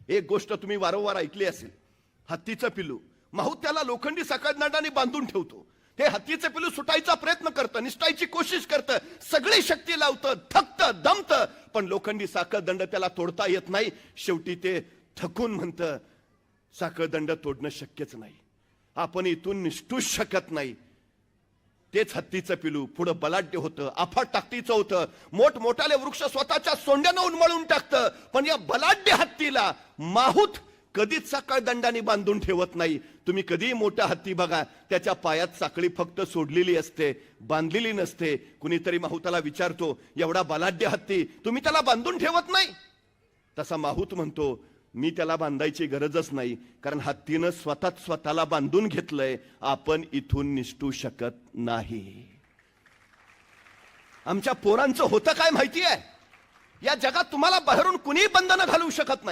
एक गोष्ट तुम्ही वारंवार ऐकली असेल, हत्तीचं पिल्लू माहूत त्याला लोखंडी साखळदंडाने बांधून ठेवतो. ते हत्तीचं पिल्लू सुटायचा प्रयत्न करतं, निसटायची कोशिश करतं, सगळी शक्ती लावतं, थकतं, दमतं, पण लोखंडी साखळदंड त्याला तोडता येत नाही. शेवटी ते थकून म्हणतं, साखळदंड तोडणं शक्यच नाही, आपण इथून निसटूच शकत नाही. तेच हत्तीचं पिलू पुढं बलाढ्य होतं, अफाट ताकदीचं होतं, मोठमोठाले वृक्ष स्वतःच्या सोंड्यानं उन्मळून टाकतं. पण या बलाढ्य हत्तीला माहूत कधीच साखळदंडाने बांधून ठेवत नाही. तुम्ही कधीही मोठा हत्ती बघा, त्याच्या पायात साखळी फक्त सोडलेली असते, बांधलेली नसते. कुणीतरी माहूताला विचारतो, एवढा बलाढ्य हत्ती तुम्ही त्याला बांधून ठेवत नाही? तसा माहूत म्हणतो, मी त्याला बांधायची गरजच नाही, कारण हत्तीनं स्वतःला बांधून घेतलंय, आपण इथून निसटू शकत नाही. आमच्या पोरांचं होतं काय माहितीये, या जगात तुम्हाला बाहेरून कुणी बंधनं घालू शकत नाही.